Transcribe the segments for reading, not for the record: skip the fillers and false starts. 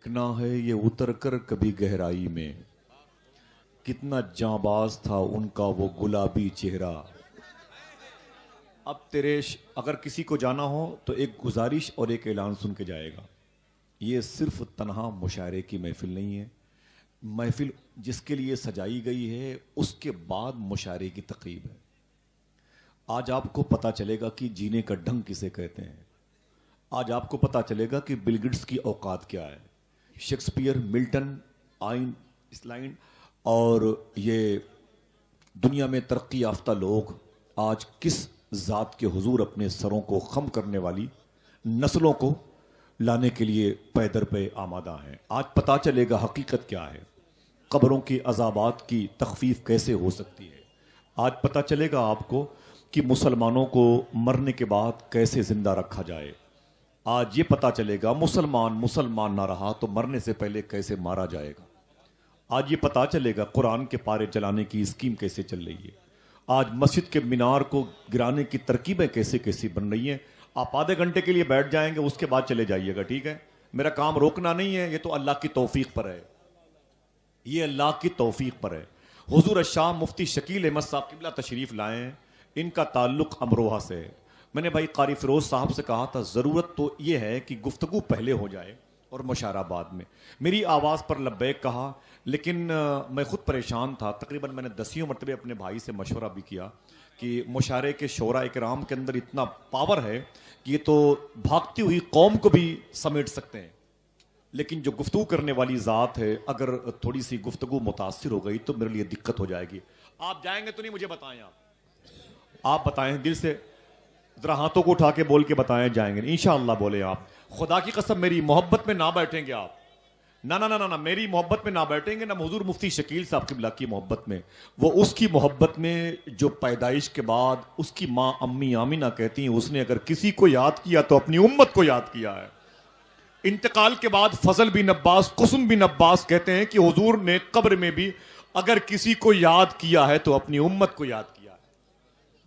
देखना है ये उतर कर कभी गहराई में, कितना जांबाज था उनका वो गुलाबी चेहरा। अब अगर किसी को जाना हो तो एक गुजारिश और एक ऐलान सुन के जाएगा। ये सिर्फ तन्हा मुशायरे की महफिल नहीं है, महफिल जिसके लिए सजाई गई है उसके बाद मुशायरे की तकरीब है। आज आपको पता चलेगा कि जीने का ढंग किसे कहते हैं। आज आपको पता चलेगा कि बिल गेट्स की औकात क्या है। शेक्सपियर, मिल्टन, आइंस्टाइन और ये दुनिया में तरक्की याफ्ता लोग आज किस जात के हुजूर अपने सरों को खम करने वाली नस्लों को लाने के लिए पैदर पे आमादा हैं। आज पता चलेगा हकीकत क्या है, कब्रों के अजाबात की तखफीफ कैसे हो सकती है। आज पता चलेगा आपको कि मुसलमानों को मरने के बाद कैसे जिंदा रखा जाए। आज ये पता चलेगा मुसलमान ना रहा तो मरने से पहले कैसे मारा जाएगा। आज ये पता चलेगा कुरान के पारे जलाने की स्कीम कैसे चल रही है। आज मस्जिद के मीनार को गिराने की तरकीबें कैसे कैसी बन रही हैं। आप आधे घंटे के लिए बैठ जाएंगे, उसके बाद चले जाइएगा, ठीक है। मेरा काम रोकना नहीं है, ये तो अल्लाह की तौफीक पर है, ये अल्लाह की तौफीक पर है। हुजूर शाह मुफ्ती शकील अहमद साहब किबला तशरीफ लाए हैं, इनका ताल्लुक अमरोहा से है। मैंने भाई कारी फिरोज साहब से कहा था ज़रूरत तो ये है कि गुफ्तगू पहले हो जाए और मुशायरा बाद में। मेरी आवाज़ पर लब्बैक कहा, लेकिन मैं ख़ुद परेशान था। तकरीबन मैंने 10 मरतबे अपने भाई से मशवरा भी किया कि मुशायरे के शोरा इकराम के अंदर इतना पावर है कि ये तो भागती हुई कौम को भी समेट सकते हैं, लेकिन जो गुफ्तगू करने वाली ज़ात है अगर थोड़ी सी गुफ्तगू मुतासिर हो गई तो मेरे लिए दिक्कत हो जाएगी। आप जाएंगे तो नहीं, मुझे बताएं, आप बताएं दिल से, जरा हाथों को उठा के बोल के बताएं जाएंगे। इंशाअल्लाह बोले आप। खुदा की कसम मेरी मोहब्बत में ना बैठेंगे आप, ना ना ना ना ना, मेरी मोहब्बत में ना बैठेंगे, ना हुजूर मुफ्ती शकील साहब किबला की मोहब्बत में। वो उसकी मोहब्बत में जो पैदाइश के बाद उसकी माँ अम्मी आमिना कहती हैं उसने अगर किसी को याद किया तो अपनी उम्मत को याद किया है। इंतकाल के बाद फजल बिन अब्बास, कुसुम बिन अब्बास कहते हैं कि हुजूर ने कब्र में भी अगर किसी को याद किया है तो अपनी उम्मत को याद किया है।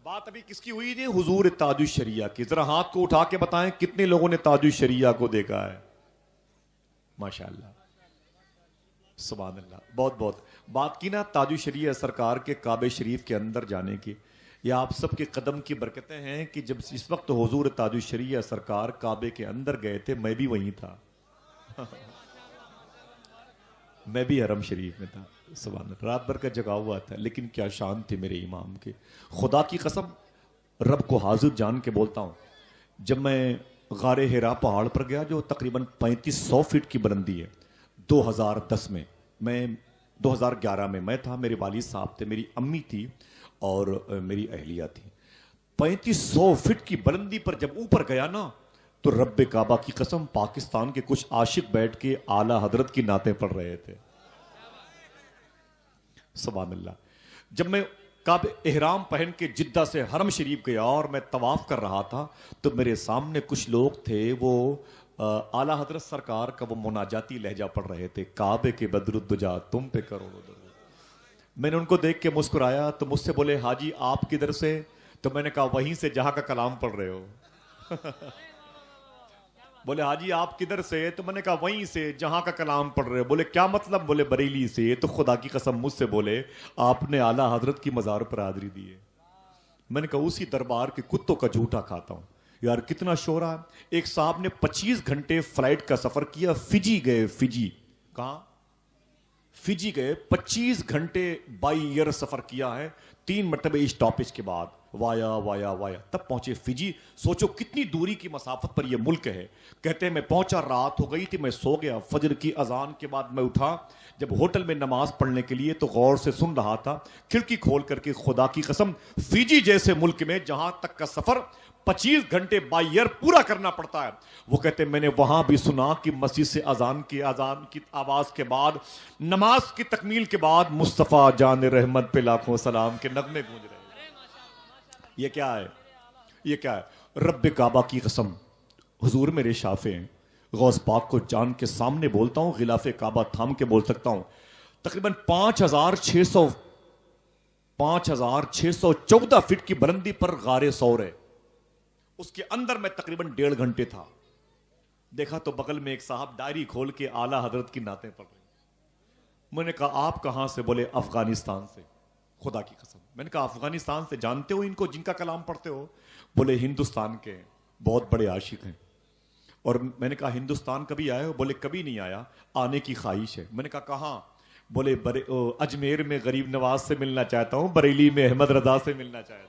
बात अभी किसकी हुई थी? हुजूर ताजुश शरिया की। जरा हाथ को उठा के बताएं कितने लोगों ने ताजुश शरिया को देखा है। माशाअल्लाह, सुभान अल्लाह। बहुत बहुत बात की ना ताजुश शरिया सरकार के काबे शरीफ के अंदर जाने की। यह आप सबके कदम की बरकतें हैं कि जब इस वक्त हुजूर ताजुश शरिया सरकार काबे के अंदर गए थे, मैं भी वहीं था मैं भी हरम शरीफ में था। सुभान अल्लाह, रात भर का जगा हुआ था, लेकिन क्या शान थी मेरे इमाम के। खुदा की कसम रब को हाजिर जान के बोलता हूँ, जब मैं गारे हिरा पहाड़ पर गया जो तकरीबन 3500 फीट की बुलंदी है, 2010 में, मैं 2011 में मैं था, मेरे वालिद साहब थे, मेरी अम्मी थी और मेरी अहलिया थी। 3500 फीट की बुलंदी पर जब ऊपर गया ना तो रब्बे काबा की कसम पाकिस्तान के कुछ आशिक बैठ के आला हजरत की नातें पढ़ रहे थे। सुभान अल्लाह। जब मैं काबे एहराम पहन के जिद्दा से हरम शरीफ गया और मैं तवाफ कर रहा था तो मेरे सामने कुछ लोग थे, वो आला हजरत सरकार का वो मुनाजाती लहजा पढ़ रहे थे। काबे के बदरुद्दुजा तुम पे करोड़ों दरूद। मैंने उनको देख के मुस्कुराया तो मुझसे बोले, हाजी आप किधर से? तो मैंने कहा वहीं से जहां का कलाम पढ़ रहे हो बोले हाजी आप किधर से? तो मैंने कहा वहीं से जहां का कलाम पढ़ रहे हो। बोले क्या मतलब? बोले बरेली से। तो खुदा की कसम मुझसे बोले आपने आला हजरत की मजार पर हाजिरी दी है। मैंने कहा उसी दरबार के कुत्तों का झूठा खाता हूं। यार कितना शोर है। एक साहब ने 25 घंटे फ्लाइट का सफर किया, फिजी गए। फिजी कहां? फिजी गए, 25 घंटे बाई एयर सफर किया है, 3 मरतबे स्टॉपेज के बाद वाया वाया वाया तब पहुंचे फिजी। सोचो कितनी दूरी की मसाफत पर यह मुल्क है। कहते हैं मैं पहुंचा, रात हो गई थी, मैं सो गया। फजर की अजान के बाद मैं उठा, जब होटल में नमाज पढ़ने के लिए तो गौर से सुन रहा था, खिड़की खोल करके खुदा की कसम फिजी जैसे मुल्क में जहां तक का सफर 25 घंटे बाई एयर पूरा करना पड़ता है, वो कहते मैंने वहां भी सुना कि मस्जिद से अजान की आवाज के बाद, नमाज की तकमील के बाद मुस्तफा जान रहमत पे लाखों सलाम के नगमे गूंज रहे। ये क्या है? ये क्या है? रब्बे काबा की कसम हुजूर मेरे शाफे हैं। गौस पाक को जान के सामने बोलता हूं, गिलाफे काबा थाम के बोल सकता हूं। तकरीबन 5614 फीट की बुलंदी पर गारे सौर है। उसके अंदर मैं तकरीबन 1.5 घंटे था। देखा तो बगल में एक साहब डायरी खोल के आला हजरत की नातें पढ़ रहे। मैंने कहा आप कहां से? बोले अफगानिस्तान से। खुदा की कसम। मैंने कहा अफगानिस्तान से? जानते हो इनको जिनका कलाम पढ़ते हो? बोले हिंदुस्तान के हैं, बहुत बड़े आशिक हैं। और मैंने कहा हिंदुस्तान कभी आए हो? बोले कभी नहीं आया, आने की ख्वाहिश है। मैंने कहा कहां? बोले अजमेर में गरीब नवाज से मिलना चाहता हूं, बरेली में अहमद रजा से मिलना चाहता हूं।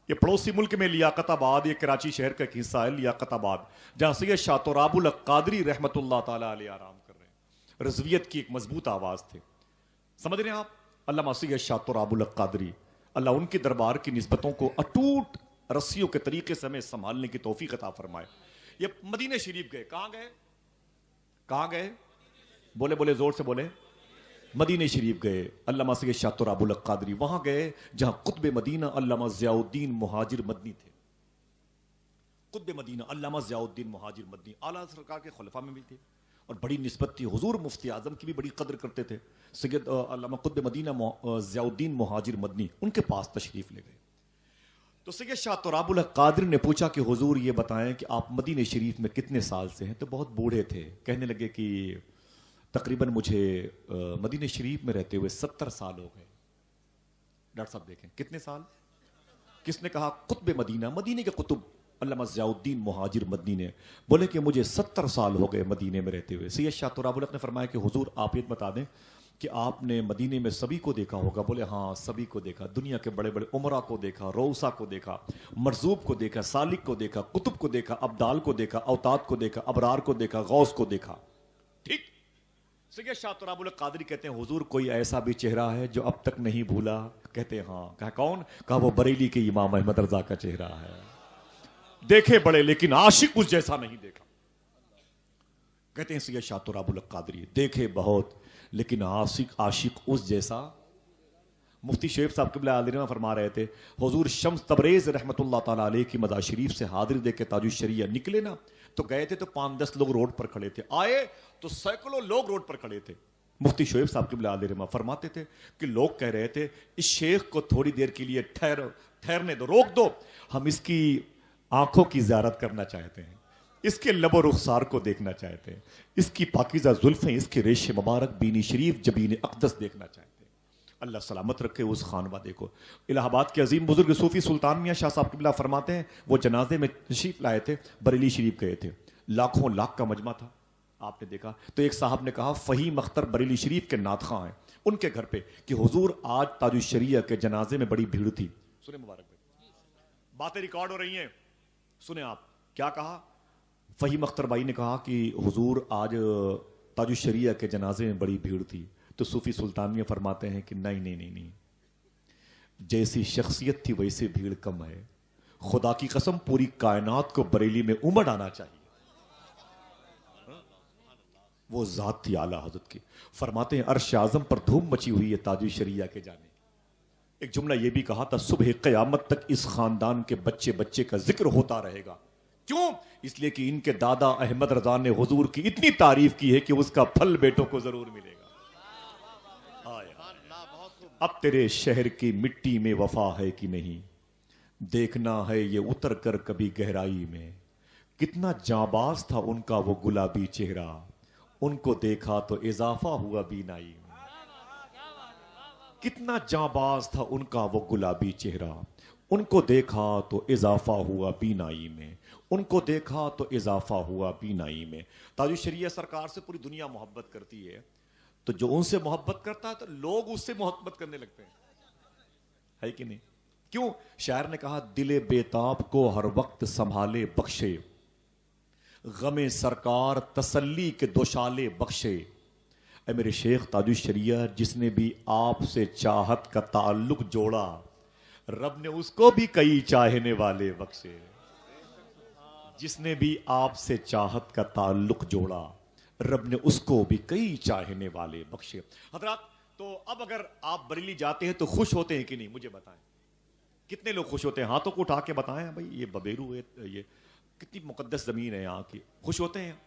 ये पड़ोसी मुल्क में लियाकताबाद, ये कराची शहर का एक हिस्सा है लियाकताबाद, जहां सैयद शाह तोराबुल क़ादरी रहमतुल्लाह ताला अलैह आराम कर रहे हैं। रज़वियत की एक मजबूत आवाज थे, समझ रहे हैं आप? अल्लामा सैयद शाह तोराबुल क़ादरी, अल्लाह उनके दरबार की निस्बतों को अटूट रस्सियों के तरीके से हमें संभालने की तौफीक अता फरमाए। ये मदीने शरीफ गए। कहां गए? कहां गए? बोले बोले जोर से बोले। मदीने शरीफ गए। अल्लामा सैयद शाह तोराबुल क़ादरी वहां गए जहां कुतुब मदीना अल्लामा ज़ियाउद्दीन मुहाजिर मदनी थे। कुतुब मदीना अल्लामा ज़ियाउद्दीन मुहाजिर मदनी आला सरकार के खुलफा में भी थे और बड़ी निस्बत थी। हुजूर मुफ्ती आजम की भी बड़ी कदर करते थे। सैयद अल्लामा कुतुब मदीना ज़ियाउद्दीन मुहाजिर मदनी उनके पास तशरीफ ले गए। तो सैयद शाह तोराबुल क़ादरी ने पूछा कि हुजूर ये बताएं कि आप मदीने शरीफ में कितने साल से हैं? तो बहुत बूढ़े थे। कहने लगे कि तकरीबन मुझे मदीने शरीफ में रहते हुए 70 साल हो गए। डॉक्टर साहब देखें कितने साल। किसने कहा? कुतुब मदीना, मदीने के कुतुब अल्लामा ज़ियाउद्दीन मुहाजिर मदनी ने। बोले कि मुझे 70 साल हो गए मदीने में रहते हुए। सैयद शाह तोराबुल ने फरमाया कि हुजूर आप ये बता दें कि आपने मदीने में सभी को देखा होगा। बोले हाँ सभी को देखा, दुनिया के बड़े बड़े उमरा को देखा, रौसा को देखा, मरजूब को देखा, सालिक को देखा, कुतुब को देखा, अब्दाल को देखा, अवताद को देखा, अबरार को देखा, गौस को देखा। ठीक। सैयद शाह तोराबुल क़ादरी कहते हैं हुजूर कोई ऐसा भी चेहरा है जो अब तक नहीं भूला? कहते हैं हाँ। कहा कौन? कहा वो बरेली के इमाम अहमद रजा का चेहरा है। देखे बड़े लेकिन आशिक उस जैसा नहीं देखा। कहते हैं सैयद शाह तोराबुल क़ादरी देखे बहुत लेकिन आशिक उस जैसा। मुफ्ती शेख साहब क़िबला आलिमा फरमा रहे थे हुजूर शम्स तबरेज़ रहमतुल्लाह ताला अलैह की मज़ार शरीफ से हाजिर दे के ताजुश शरिया निकले ना, तो गए थे तो 5-10 लोग रोड पर खड़े थे, आए तो सैकड़ों लोग रोड पर खड़े थे। मुफ्ती शोएब साहब क़िबला आलिमा फरमाते थे कि लोग कह रहे थे इस शेख को थोड़ी देर के लिए ठहरने दो, रोक दो, हम इसकी आंखों की ज़ियारत करना चाहते हैं, इसके लबो रुखसार को देखना चाहते हैं, इसकी पाकीज़ा जुल्फ़ें, इसके रेशे मुबारक, बीनी शरीफ, जबीन अक़दस देखना चाहते हैं। अल्लाह सलामत रखे उस खानवादे को। इलाहाबाद के अजीम बुजुर्ग सूफी सुल्तान मियाँ शाह साहब क़िबला फरमाते हैं वो जनाजे में तशरीफ लाए थे, बरेली शरीफ गए थे, लाखों लाख का मजमा था, आपने देखा। तो एक साहब ने कहा फ़हीम अख्तर बरेली शरीफ के नातख़ा हैं, उनके घर पे कि हुजूर आज ताजुश शरिया के जनाजे में बड़ी भीड़ थी। सुने मुबारक भाई, बातें रिकॉर्ड हो रही हैं, सुने आप क्या कहा। फ़हीम अख्तर भाई ने कहा कि हुजूर आज ताजुश शरिया के जनाजे में बड़ी भीड़ थी। तो सूफी सुल्तानिया फरमाते हैं कि नहीं नहीं नहीं नहीं, जैसी शख्सियत थी वैसे भीड़ कम है। खुदा की कसम पूरी कायनात को बरेली में उमड़ आना चाहिए। वो जात थी आला हजरत की। फरमाते हैं अर्श आजम पर धूम मची हुई है ताजुश शरिया के जाने। एक जुमला ये भी कहा था सुबह क़यामत तक इस खानदान के बच्चे बच्चे का जिक्र होता रहेगा। क्यों? इसलिए कि इनके दादा अहमद रजा ने हुजूर की इतनी तारीफ की है कि उसका फल बेटों को जरूर मिलेगा। अब तेरे शहर की मिट्टी में वफा है कि नहीं, देखना है ये उतर कर कभी गहराई में। कितना जाबाज था उनका वो गुलाबी चेहरा, उनको देखा तो इजाफा हुआ बीनाई में। कितना जाबाज था उनका वो गुलाबी चेहरा, उनको देखा तो इजाफा हुआ बीनाई में, उनको देखा तो इजाफा हुआ बीनाई में। ताजुश शरिया सरकार से पूरी दुनिया मोहब्बत करती है, तो जो उनसे मोहब्बत करता है तो लोग उससे मोहब्बत करने लगते हैं, है कि नहीं? क्यों? शायर ने कहा दिले बेताब को हर वक्त संभाले बख्शे, गमे सरकार तसल्ली के दोशाले बख्शे। ऐ मेरे शेख ताजुश शरिया जिसने भी आपसे चाहत का ताल्लुक जोड़ा, रब ने उसको भी कई चाहने वाले बख्शे। जिसने भी आपसे चाहत का ताल्लुक जोड़ा, रब ने उसको भी कई चाहने वाले बख्शे। हजरात, तो अब अगर आप बरेली जाते हैं तो खुश होते हैं कि नहीं, मुझे बताएं। कितने लोग खुश होते हैं? हाथों को उठा के बताएं। भाई ये बबेरू है, ये कितनी मुकद्दस जमीन है यहाँ की। खुश होते हैं?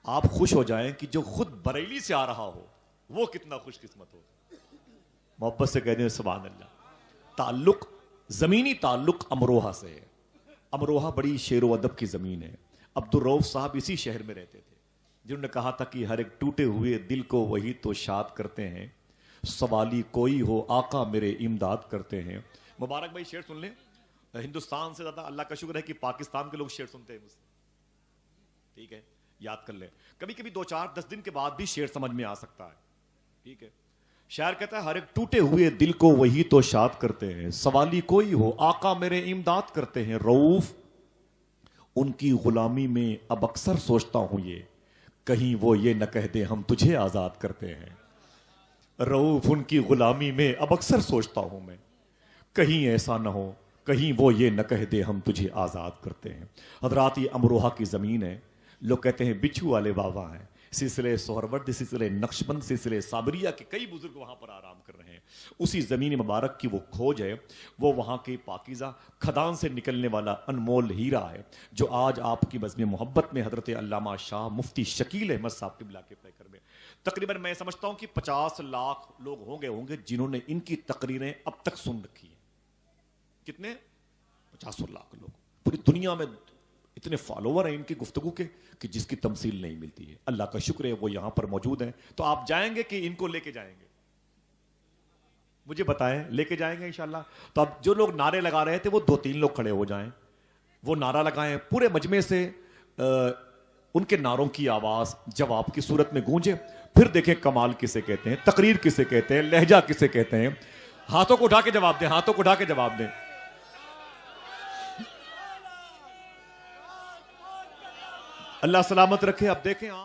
आप खुश हो जाएं कि जो खुद बरेली से आ रहा हो वो कितना खुशकिस्मत हो। मोहब्बत से कहते हैं सुभान अल्लाह। ताल्लुक, जमीनी ताल्लुक अमरोहा से है, अमरोहा बड़ी शेर व अदब की ज़मीन है। अब्दुल रऊफ साहब इसी शहर में रहते थे, जिन्होंने कहा था कि हर एक टूटे हुए दिल को वही तो शाद करते हैं, सवाली कोई हो आका मेरे इमदाद करते हैं। मुबारक भाई शेर सुन लें। हिंदुस्तान से ज़्यादा अल्लाह का शुक्र है कि पाकिस्तान के लोग शेर सुनते हैं मुझसे, ठीक है, याद कर लें। कभी कभी 2-4-10 दिन के बाद भी शेर समझ में आ सकता है, ठीक है। शायर कहता है हर एक टूटे हुए दिल को वही तो शाद करते हैं, सवाली कोई हो आका मेरे इमदाद करते हैं। रऊफ उनकी गुलामी में अब अक्सर सोचता हूं ये, कहीं वो ये न कह दे हम तुझे आजाद करते हैं। रऊफ उनकी गुलामी में अब अक्सर सोचता हूं मैं, कहीं ऐसा न हो कहीं वो ये न कह दे हम तुझे आजाद करते हैं। हजरात ये अमरोहा की जमीन है, लोग कहते हैं बिच्छू वाले बाबा हैं। सिलसिले सोहरवर्द, सिलसिले नक्शबंद, सिलसिले साबरिया के कई बुजुर्ग वहां पर आराम कर रहे हैं। उसी जमीन मुबारक की वो खोज है, वो वहां के पाकीज़ा खदान से निकलने वाला अनमोल हीरा है, जो आज आपकी बज़्म मोहब्बत में हजरत अल्लामा शाह मुफ्ती शकील अहमद साहब क़िबला के पैकर में तकरीबन मैं समझता हूं कि 50 लाख लोग होंगे जिन्होंने इनकी तकरीरें अब तक सुन रखी हैं। कितने? 50 लाख लोग। पूरी दुनिया में इतने फॉलोवर हैं इनकी गुफ्तगू के कि जिसकी तमसील नहीं मिलती है। अल्लाह का शुक्र है वो यहां पर मौजूद हैं। तो आप जाएंगे कि इनको लेके जाएंगे? मुझे बताएं, लेके जाएंगे इंशाल्लाह। तो अब जो लोग नारे लगा रहे थे वो 2-3 लोग खड़े हो जाएं, वो नारा लगाएं, पूरे मजमे से उनके नारों की आवाज जवाब की सूरत में गूंजे। फिर देखें कमाल किसे कहते हैं, तकरीर किसे कहते हैं, लहजा किसे कहते हैं। हाथों को उठा के जवाब दें, हाथों को उठा के जवाब दें। अल्लाह सलामत रखे। अब देखें आप